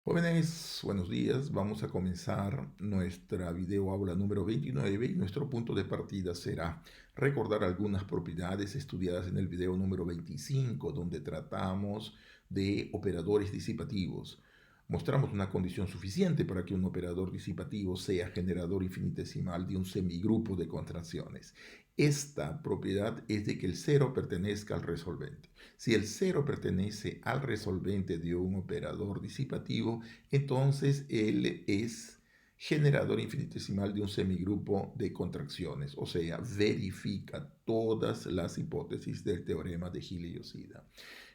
Jóvenes, buenos días. Vamos a comenzar nuestra video aula número 29 y nuestro punto de partida será recordar algunas propiedades estudiadas en el video número 25, donde tratamos de operadores disipativos. Mostramos una condición suficiente para que un operador disipativo sea generador infinitesimal de un semigrupo de contracciones. Esta propiedad es de que el cero pertenezca al resolvente. Si el cero pertenece al resolvente de un operador disipativo, entonces él es generador infinitesimal de un semigrupo de contracciones, o sea, verifica todas las hipótesis del teorema de Hill-Yoshida.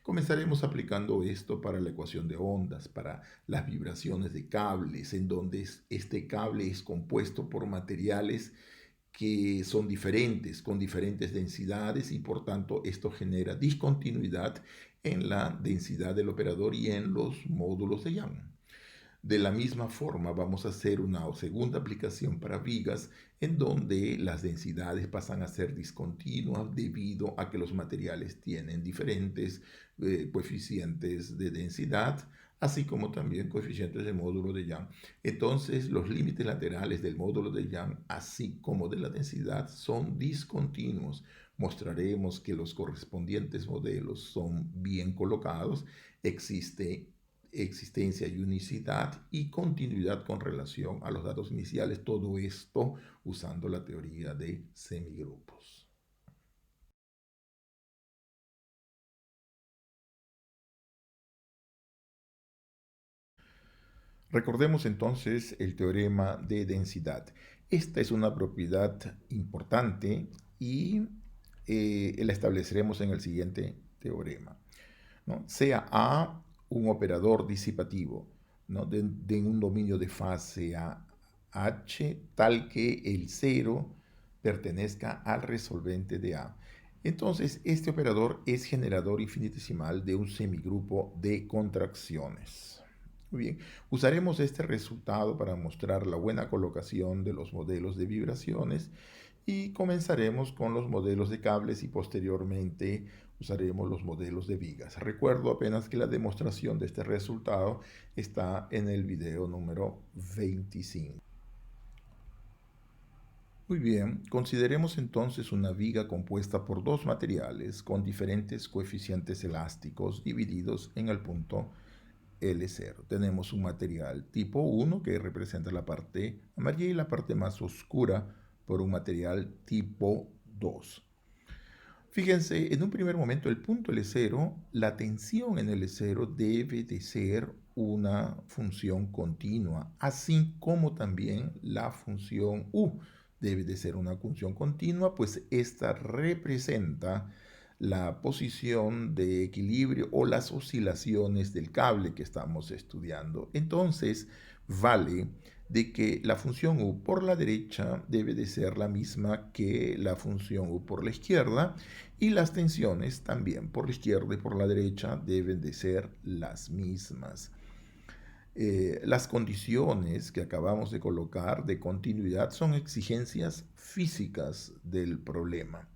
Comenzaremos aplicando esto para la ecuación de ondas, para las vibraciones de cables, en donde este cable es compuesto por materiales que son diferentes, con diferentes densidades y por tanto esto genera discontinuidad en la densidad del operador y en los módulos de Young. De la misma forma vamos a hacer una segunda aplicación para vigas en donde las densidades pasan a ser discontinuas debido a que los materiales tienen diferentes coeficientes de densidad, así como también coeficientes de módulo de Young. Entonces los límites laterales del módulo de Young, así como de la densidad, son discontinuos. Mostraremos que los correspondientes modelos son bien colocados. Existe existencia y unicidad y continuidad con relación a los datos iniciales, todo esto usando la teoría de semigrupos. Recordemos entonces el teorema de densidad. Esta es una propiedad importante y la estableceremos en el siguiente teorema, ¿no? Sea A un operador disipativo, ¿no? de un dominio de fase a H tal que el cero pertenezca al resolvente de A. Entonces, este operador es generador infinitesimal de un semigrupo de contracciones. Muy bien, usaremos este resultado para mostrar la buena colocación de los modelos de vibraciones y comenzaremos con los modelos de cables y posteriormente usaremos los modelos de vigas. Recuerdo apenas que la demostración de este resultado está en el video número 25. Muy bien, consideremos entonces una viga compuesta por dos materiales con diferentes coeficientes elásticos divididos en el punto L0. Tenemos un material tipo 1 que representa la parte amarilla y la parte más oscura por un material tipo 2. Fíjense, en un primer momento el punto L0, la tensión en L0 debe de ser una función continua, así como también la función U debe de ser una función continua, pues esta representa la posición de equilibrio o las oscilaciones del cable que estamos estudiando. Entonces, vale de que la función U por la derecha debe de ser la misma que la función U por la izquierda y las tensiones también por la izquierda y por la derecha deben de ser las mismas. Las condiciones que acabamos de colocar de continuidad son exigencias físicas del problema.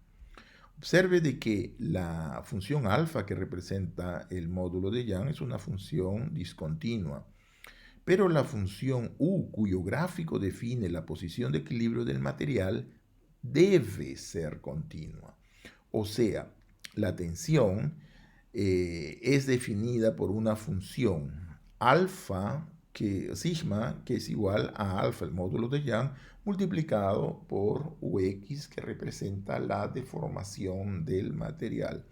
Observe de que la función alfa que representa el módulo de Young es una función discontinua, pero la función U, cuyo gráfico define la posición de equilibrio del material, debe ser continua. O sea, la tensión es definida por una función alfa, sigma, que es igual a alfa, el módulo de Young, multiplicado por Ux, que representa la deformación del material,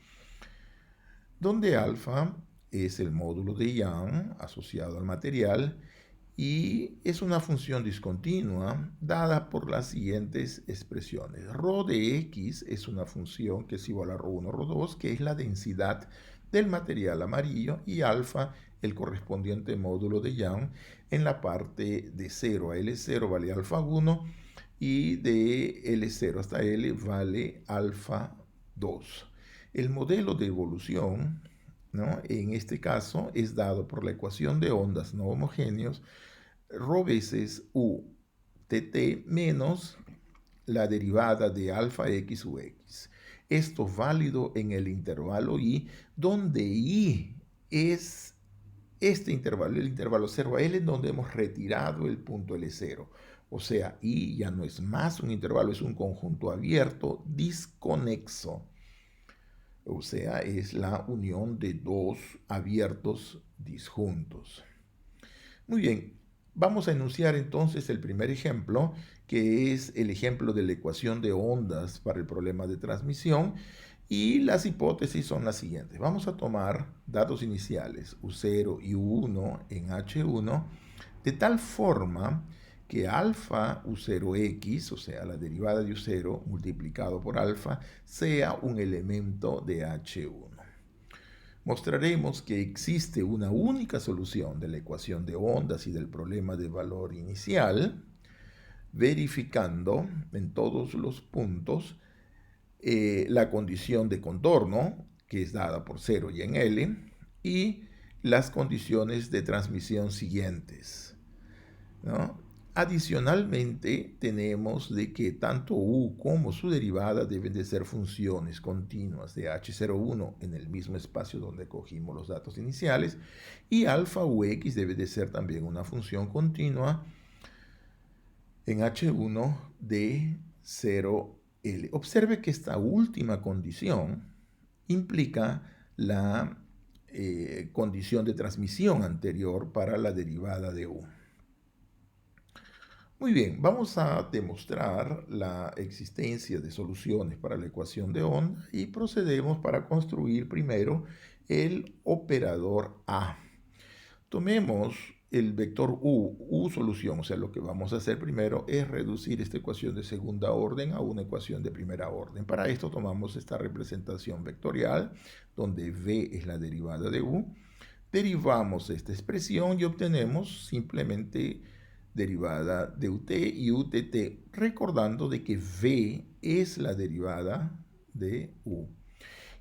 donde alfa es el módulo de Young asociado al material y es una función discontinua dada por las siguientes expresiones. Rho de x es una función que es igual a Rho1, Rho2, que es la densidad del material amarillo, y alfa, el correspondiente módulo de Young. En la parte de 0 a L0 vale alfa 1 y de L0 hasta L vale alfa 2. El modelo de evolución, ¿no?, en este caso es dado por la ecuación de ondas no homogéneos Rho veces U tt menos la derivada de alfa x u x. Esto válido en el intervalo I, donde I es este intervalo, el intervalo 0 a L, en donde hemos retirado el punto L0. O sea, I ya no es más un intervalo, es un conjunto abierto disconexo. O sea, es la unión de dos abiertos disjuntos. Muy bien, vamos a enunciar entonces el primer ejemplo, que es el ejemplo de la ecuación de ondas para el problema de transmisión. Y las hipótesis son las siguientes. Vamos a tomar datos iniciales U0 y U1 en H1 de tal forma que alfa U0x, o sea, la derivada de U0 multiplicado por alfa, sea un elemento de H1. Mostraremos que existe una única solución de la ecuación de ondas y del problema de valor inicial, verificando en todos los puntos la condición de contorno, que es dada por 0 y en L, y las condiciones de transmisión siguientes, ¿no? Adicionalmente, tenemos de que tanto U como su derivada deben de ser funciones continuas de H01 en el mismo espacio donde cogimos los datos iniciales, y alfa Ux debe de ser también una función continua en H1 de 0L. Observe que esta última condición implica la condición de transmisión anterior para la derivada de U. Muy bien, vamos a demostrar la existencia de soluciones para la ecuación de onda y procedemos para construir primero el operador A. Tomemos el vector U solución, o sea, lo que vamos a hacer primero es reducir esta ecuación de segunda orden a una ecuación de primera orden. Para esto tomamos esta representación vectorial, donde V es la derivada de U. Derivamos esta expresión y obtenemos simplemente derivada de UT y UTT, recordando de que V es la derivada de U.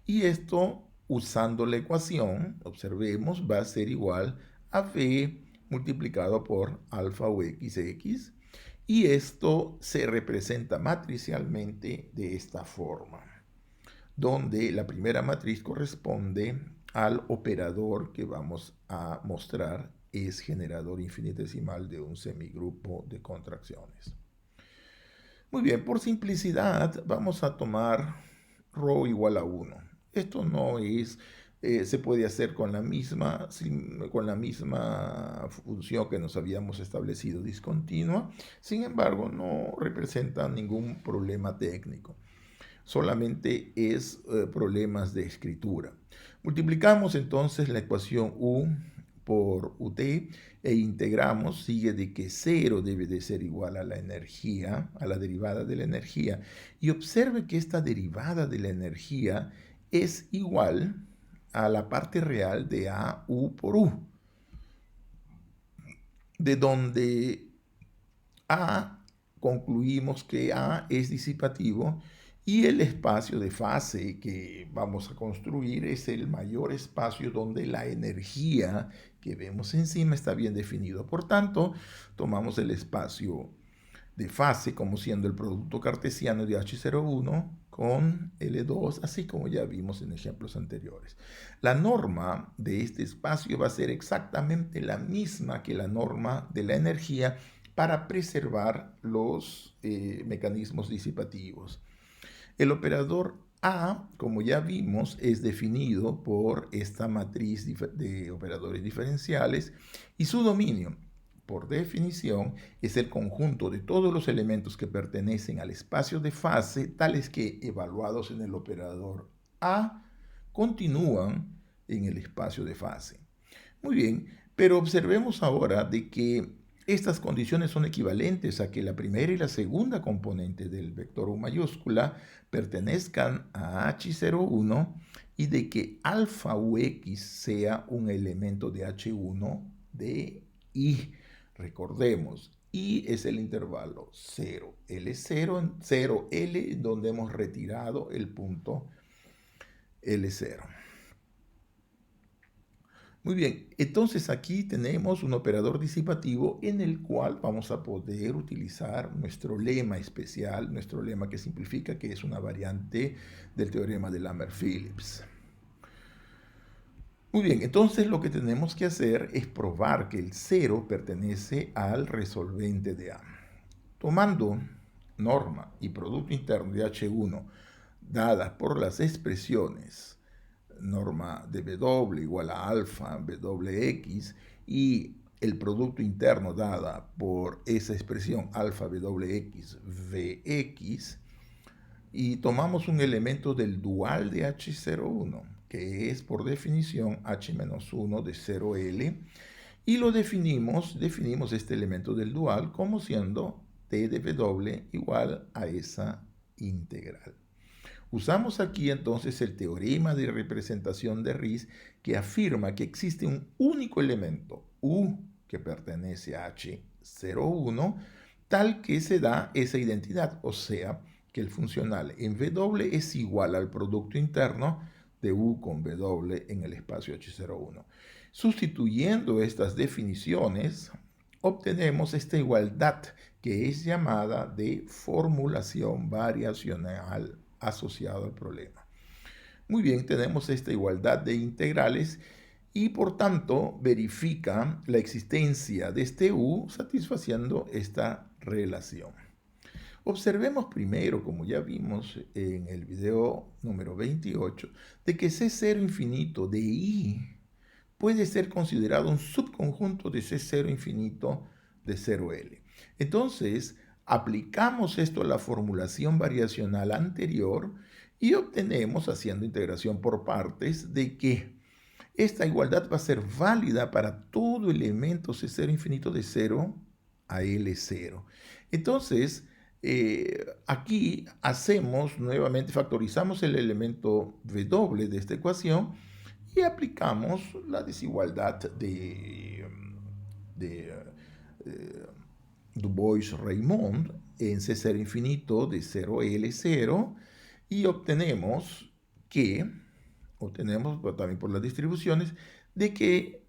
Y esto, usando la ecuación, observemos, va a ser igual a V multiplicado por alfa UXX. Y esto se representa matricialmente de esta forma, donde la primera matriz corresponde al operador que vamos a mostrar es generador infinitesimal de un semigrupo de contracciones. Muy bien, por simplicidad vamos a tomar ρ igual a 1. Esto no es, se puede hacer con la misma función que nos habíamos establecido discontinua. Sin embargo, no representa ningún problema técnico. Solamente es problemas de escritura. Multiplicamos entonces la ecuación U por UT e integramos, sigue de que 0 debe de ser igual a la energía, a la derivada de la energía. Y observe que esta derivada de la energía es igual a la parte real de AU por U, de donde A concluimos que A es disipativo y el espacio de fase que vamos a construir es el mayor espacio donde la energía que vemos encima está bien definido. Por tanto, tomamos el espacio de fase como siendo el producto cartesiano de H01 con L2, así como ya vimos en ejemplos anteriores. La norma de este espacio va a ser exactamente la misma que la norma de la energía para preservar los mecanismos disipativos. El operador A, como ya vimos, es definido por esta matriz de operadores diferenciales y su dominio, por definición, es el conjunto de todos los elementos que pertenecen al espacio de fase, tales que, evaluados en el operador A, continúan en el espacio de fase. Muy bien, pero observemos ahora de que estas condiciones son equivalentes a que la primera y la segunda componente del vector U mayúscula pertenezcan a H01 y de que alfa UX sea un elemento de H1 de I. Recordemos, I es el intervalo 0, L0, 0L, donde hemos retirado el punto L0. Muy bien, entonces aquí tenemos un operador disipativo en el cual vamos a poder utilizar nuestro lema especial, nuestro lema que simplifica, que es una variante del teorema de Lamer-Phillips. Muy bien, entonces lo que tenemos que hacer es probar que el cero pertenece al resolvente de A. Tomando norma y producto interno de H1 dadas por las expresiones norma de W igual a alfa WX y el producto interno dada por esa expresión alfa WX VX, y tomamos un elemento del dual de H01, que es por definición H-1 de 0L, y lo definimos este elemento del dual como siendo T de W igual a esa integral. Usamos aquí entonces el teorema de representación de Riesz, que afirma que existe un único elemento, U, que pertenece a H01, tal que se da esa identidad, o sea, que el funcional en W es igual al producto interno de U con W en el espacio H01. Sustituyendo estas definiciones, obtenemos esta igualdad que es llamada de formulación variacional asociada al problema. Muy bien, tenemos esta igualdad de integrales y por tanto verifica la existencia de este U satisfaciendo esta relación. Observemos primero, como ya vimos en el video número 28, de que C0 infinito de I puede ser considerado un subconjunto de C0 infinito de 0L. Entonces, aplicamos esto a la formulación variacional anterior y obtenemos, haciendo integración por partes, de que esta igualdad va a ser válida para todo elemento C0 infinito de 0 a L0. Entonces, aquí hacemos nuevamente, factorizamos el elemento W de esta ecuación y aplicamos la desigualdad de Du Bois-Reymond en C0 infinito de 0L0 y obtenemos también por las distribuciones, de que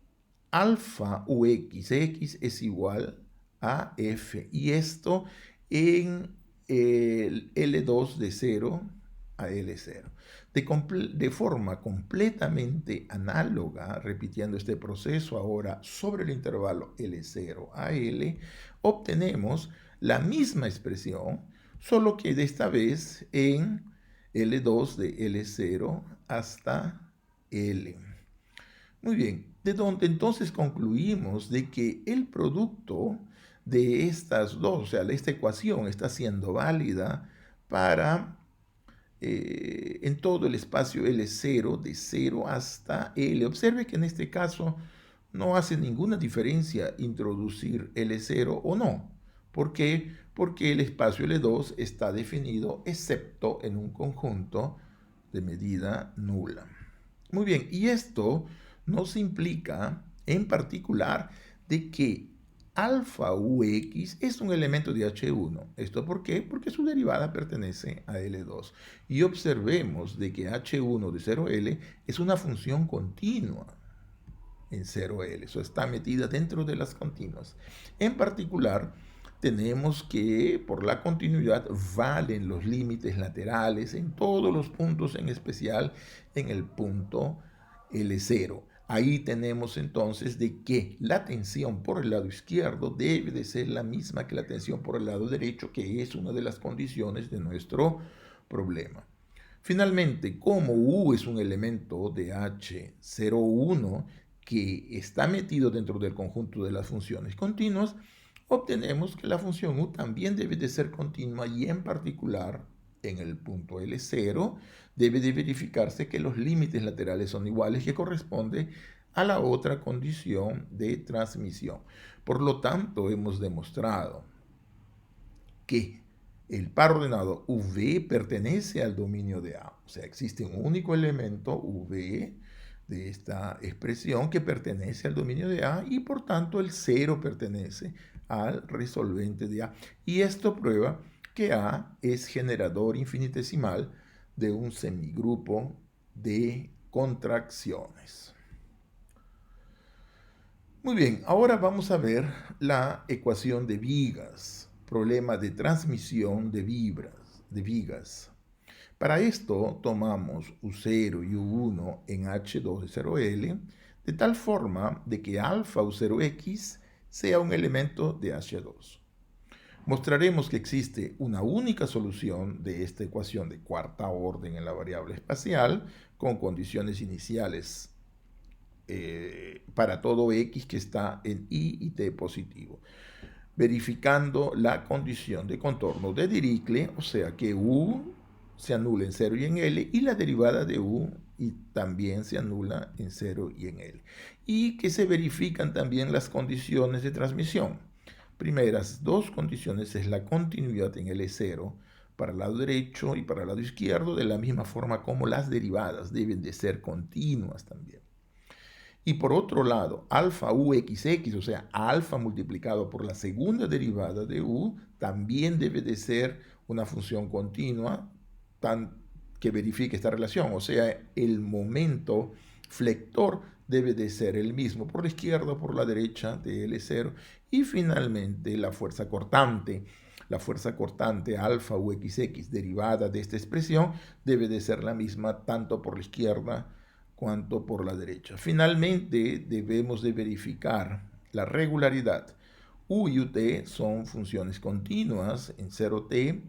alfa UX es igual a F, y esto en el L2 de 0 a L0. De forma completamente análoga, repitiendo este proceso ahora sobre el intervalo L0 a L, obtenemos la misma expresión, solo que de esta vez en L2 de L0 hasta L. Muy bien, de donde entonces concluimos de que el producto de estas dos, o sea, esta ecuación está siendo válida para en todo el espacio L0 de 0 hasta L. Observe que en este caso no hace ninguna diferencia introducir L0 o no. ¿Por qué? Porque el espacio L2 está definido excepto en un conjunto de medida nula. Muy bien, y esto nos implica en particular de que alfa UX es un elemento de H1. ¿Esto por qué? Porque su derivada pertenece a L2. Y observemos de que H1 de 0L es una función continua en 0L. Eso está metida dentro de las continuas. En particular, tenemos que por la continuidad valen los límites laterales en todos los puntos, en especial en el punto L0. Ahí tenemos entonces de que la tensión por el lado izquierdo debe de ser la misma que la tensión por el lado derecho, que es una de las condiciones de nuestro problema. Finalmente, como U es un elemento de H01 que está metido dentro del conjunto de las funciones continuas, obtenemos que la función U también debe de ser continua y en particular en el punto L0 debe de verificarse que los límites laterales son iguales, que corresponde a la otra condición de transmisión. Por lo tanto, hemos demostrado que el par ordenado V pertenece al dominio de A. O sea, existe un único elemento V de esta expresión que pertenece al dominio de A y por tanto el cero pertenece al resolvente de A. Y esto prueba que A es generador infinitesimal de un semigrupo de contracciones. Muy bien, ahora vamos a ver la ecuación de vigas, problema de transmisión de vigas. Para esto tomamos U0 y U1 en H2 de 0L, de tal forma de que alfa U0X sea un elemento de H2. Mostraremos que existe una única solución de esta ecuación de cuarta orden en la variable espacial con condiciones iniciales para todo X que está en I y T positivo, verificando la condición de contorno de Dirichlet, o sea que U se anula en 0 y en L, y la derivada de U y también se anula en 0 y en L. Y que se verifican también las condiciones de transmisión. Primeras dos condiciones es la continuidad en L0 para el lado derecho y para el lado izquierdo, de la misma forma como las derivadas deben de ser continuas también. Y por otro lado, alfa uxx, o sea, alfa multiplicado por la segunda derivada de u, también debe de ser una función continua que verifique esta relación. O sea, el momento flector debe de ser el mismo por la izquierda o por la derecha de L0. Y finalmente, la fuerza cortante. La fuerza cortante alfa uxx derivada de esta expresión debe de ser la misma tanto por la izquierda cuanto por la derecha. Finalmente, debemos de verificar la regularidad. U y UT son funciones continuas en 0T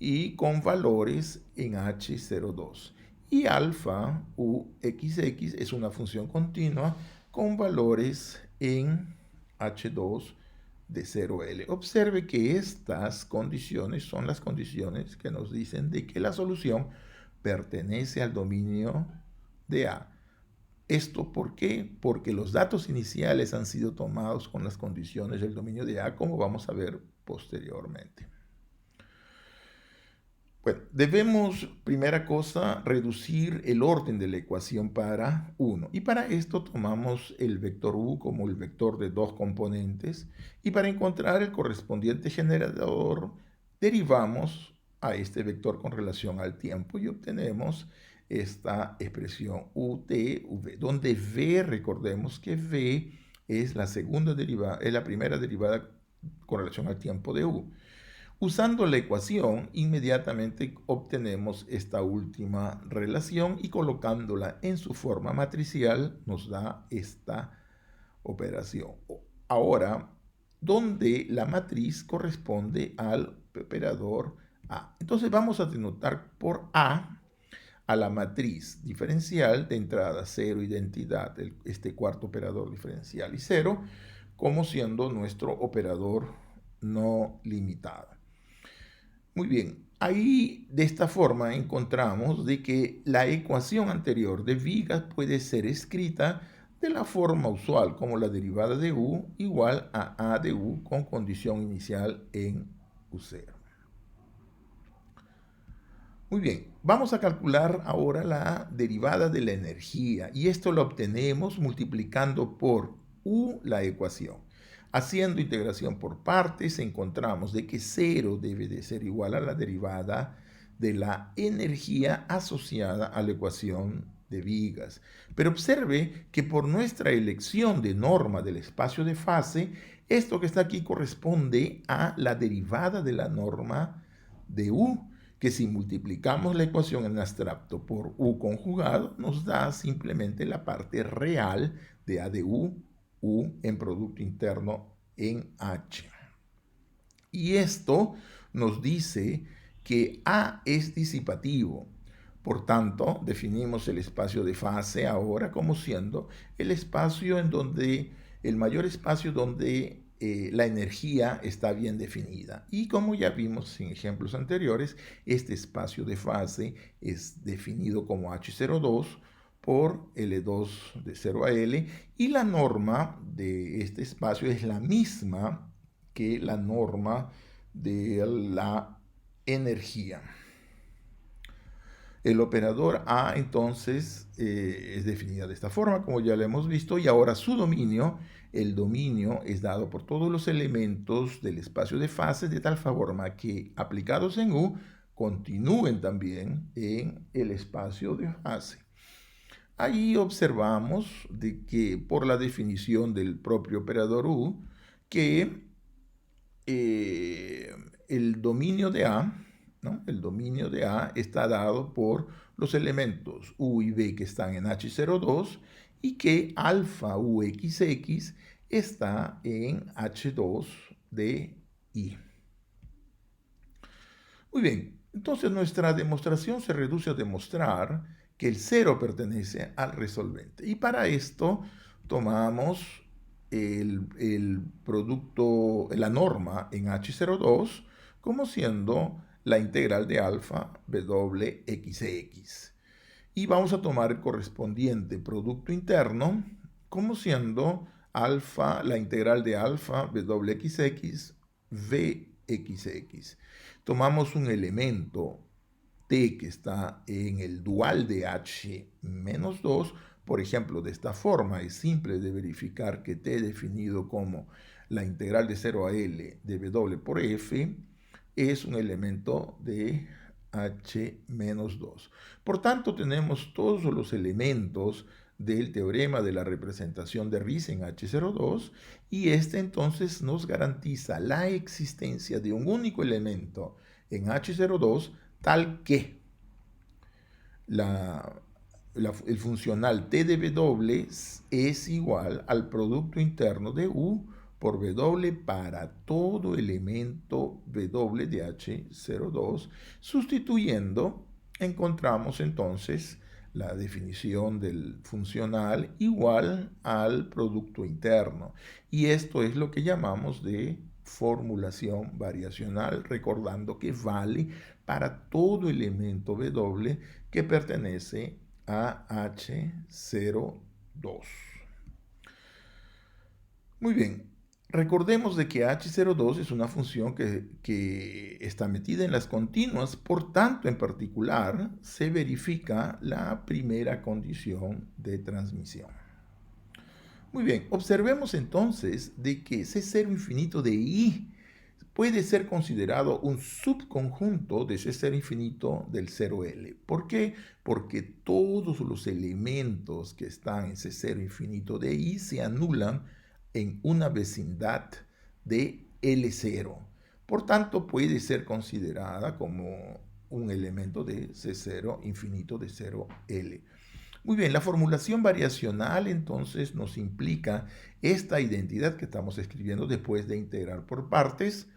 y con valores en H02. Y alfa UXX es una función continua con valores en H2 de 0L. Observe que estas condiciones son las condiciones que nos dicen de que la solución pertenece al dominio de A. ¿Esto por qué? Porque los datos iniciales han sido tomados con las condiciones del dominio de A, como vamos a ver posteriormente. Bueno, debemos, primera cosa, reducir el orden de la ecuación para 1. Y para esto tomamos el vector U como el vector de dos componentes. Y para encontrar el correspondiente generador, derivamos a este vector con relación al tiempo y obtenemos esta expresión UTV, donde V, recordemos que V es la segunda derivada, es la primera derivada con relación al tiempo de U. Usando la ecuación, inmediatamente obtenemos esta última relación y colocándola en su forma matricial nos da esta operación. Ahora, donde la matriz corresponde al operador A. Entonces vamos a denotar por A la matriz diferencial de entrada 0, identidad, este cuarto operador diferencial y 0, como siendo nuestro operador no limitado. Muy bien, ahí de esta forma encontramos de que la ecuación anterior de Vigas puede ser escrita de la forma usual, como la derivada de u igual a A de u con condición inicial en U0. Muy bien, vamos a calcular ahora la derivada de la energía y esto lo obtenemos multiplicando por u la ecuación. Haciendo integración por partes encontramos de que 0 debe de ser igual a la derivada de la energía asociada a la ecuación de Vigas. Pero observe que por nuestra elección de norma del espacio de fase, esto que está aquí corresponde a la derivada de la norma de u, que si multiplicamos la ecuación en abstracto por u conjugado, nos da simplemente la parte real de A de u en Producto Interno en H. Y esto nos dice que A es disipativo. Por tanto, definimos el espacio de fase ahora como siendo el espacio en donde, el mayor espacio donde la energía está bien definida. Y como ya vimos en ejemplos anteriores, este espacio de fase es definido como H02 por L2 de 0 a L y la norma de este espacio es la misma que la norma de la energía. El operador A entonces es definida de esta forma, como ya lo hemos visto, y ahora su dominio, el dominio es dado por todos los elementos del espacio de fase de tal forma que aplicados en U continúen también en el espacio de fase. Ahí observamos de que por la definición del propio operador U, que el dominio de A ¿no? El dominio de A está dado por los elementos U y B que están en H02 y que alfa UXX está en H2 de I. Muy bien, entonces nuestra demostración se reduce a demostrar que el 0 pertenece al resolvente. Y para esto tomamos el producto, la norma en H02 como siendo la integral de alfa WXX. Y vamos a tomar el correspondiente producto interno como siendo alfa, la integral de alfa WXX VXX. Tomamos un elemento t que está en el dual de h menos 2, por ejemplo, de esta forma. Es simple de verificar que t definido como la integral de 0 a L de W por F es un elemento de h menos 2. Por tanto, tenemos todos los elementos del teorema de la representación de Riese en H02 y este entonces nos garantiza la existencia de un único elemento en H02 tal que el funcional T de W es igual al producto interno de U por W para todo elemento W de H02. Sustituyendo, encontramos entonces la definición del funcional igual al producto interno. Y esto es lo que llamamos de formulación variacional, recordando que vale para todo elemento W que pertenece a H02. Muy bien, recordemos de que H02 es una función que está metida en las continuas, por tanto, en particular, se verifica la primera condición de transmisión. Muy bien, observemos entonces de que C0 infinito de I puede ser considerado un subconjunto de C0 infinito del 0L. ¿Por qué? Porque todos los elementos que están en C0 infinito de I se anulan en una vecindad de L0. Por tanto, puede ser considerada como un elemento de C0 infinito de 0L. Muy bien, la formulación variacional entonces nos implica esta identidad que estamos escribiendo después de integrar por partes,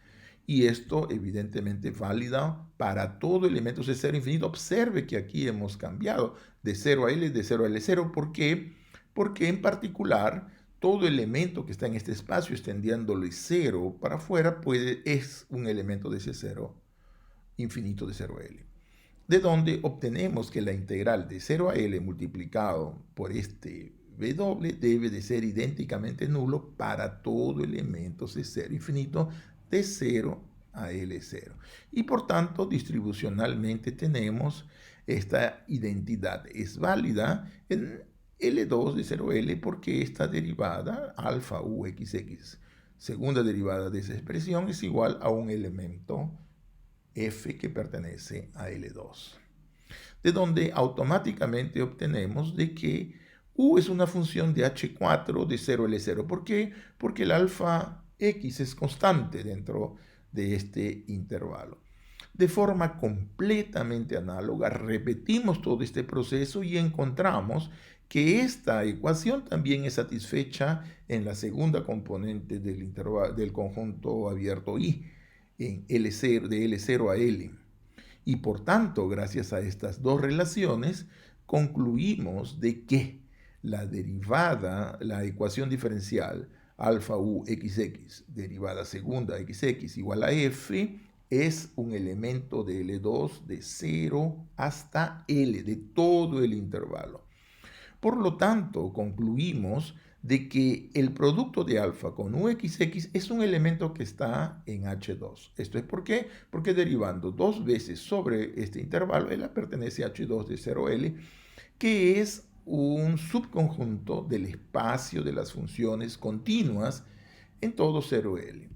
y esto evidentemente válida para todo elemento C0 infinito. Observe que aquí hemos cambiado de 0 a L, de 0 a L0. ¿Por qué? Porque en particular todo elemento que está en este espacio extendiéndole 0 para afuera es un elemento de C0 infinito de 0 a L. De donde obtenemos que la integral de 0 a L multiplicado por este W debe de ser idénticamente nulo para todo elemento C0 infinito de 0 a L0. Y por tanto, distribucionalmente tenemos esta identidad. Es válida en L2 de 0L porque esta derivada, alfa UXX, segunda derivada de esa expresión, es igual a un elemento F que pertenece a L2. De donde automáticamente obtenemos de que U es una función de H4 de 0 a L0. ¿Por qué? Porque el alfa X es constante dentro de este intervalo. De forma completamente análoga, repetimos todo este proceso y encontramos que esta ecuación también es satisfecha en la segunda componente del conjunto abierto I, en L0, de L0 a L. Y por tanto, gracias a estas dos relaciones, concluimos de que la derivada, la ecuación diferencial alfa u xx, derivada segunda xx igual a f, es un elemento de L2 de 0 hasta L, de todo el intervalo. Por lo tanto, concluimos de que el producto de alfa con UXX es un elemento que está en H2. ¿Esto es por qué? Porque derivando dos veces sobre este intervalo, él pertenece a H2 de 0L, que es un subconjunto del espacio de las funciones continuas en todo 0L.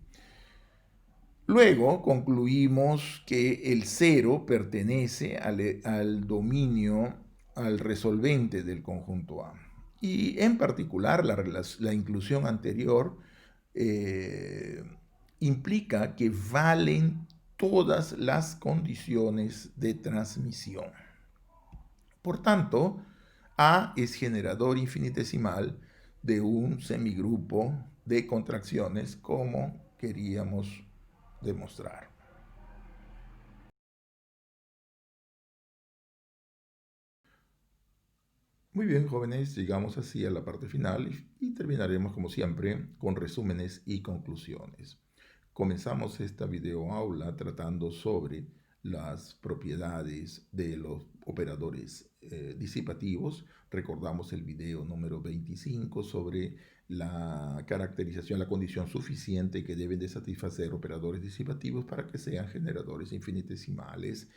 Luego concluimos que el 0 pertenece al dominio, al resolvente del conjunto A. Y en particular la inclusión anterior implica que valen todas las condiciones de transmisión. Por tanto, A es generador infinitesimal de un semigrupo de contracciones como queríamos demostrar. Muy bien, jóvenes, llegamos así a la parte final y terminaremos como siempre con resúmenes y conclusiones. Comenzamos esta videoaula tratando sobre las propiedades de los operadores disipativos. Recordamos el video número 25 sobre la caracterización, la condición suficiente que deben de satisfacer operadores disipativos para que sean generadores infinitesimales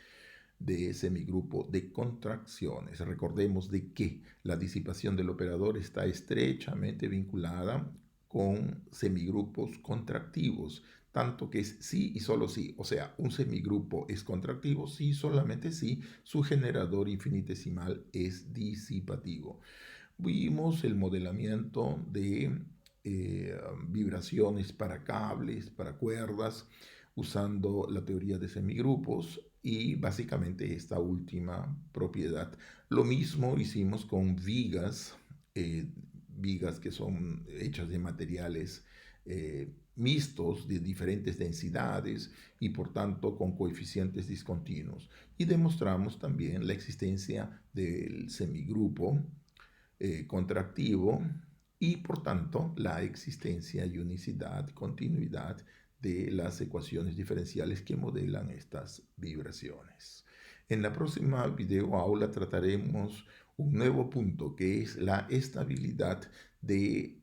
de semigrupo de contracciones. Recordemos de que la disipación del operador está estrechamente vinculada con semigrupos contractivos, tanto que es sí y solo sí, o sea, un semigrupo es contractivo si solamente si su generador infinitesimal es disipativo. Vimos el modelamiento de vibraciones para cables, para cuerdas, usando la teoría de semigrupos y básicamente esta última propiedad. Lo mismo hicimos con vigas, vigas que son hechas de materiales mixtos de diferentes densidades y por tanto con coeficientes discontinuos. Y demostramos también la existencia del semigrupo contractivo y por tanto la existencia y unicidad, continuidad de las ecuaciones diferenciales que modelan estas vibraciones. En la próxima videoaula trataremos un nuevo punto que es la estabilidad de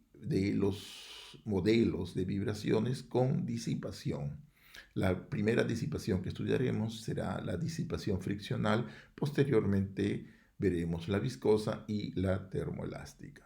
los modelos de vibraciones con disipación. La primera disipación que estudiaremos será la disipación friccional. Posteriormente veremos la viscosa y la termoelástica.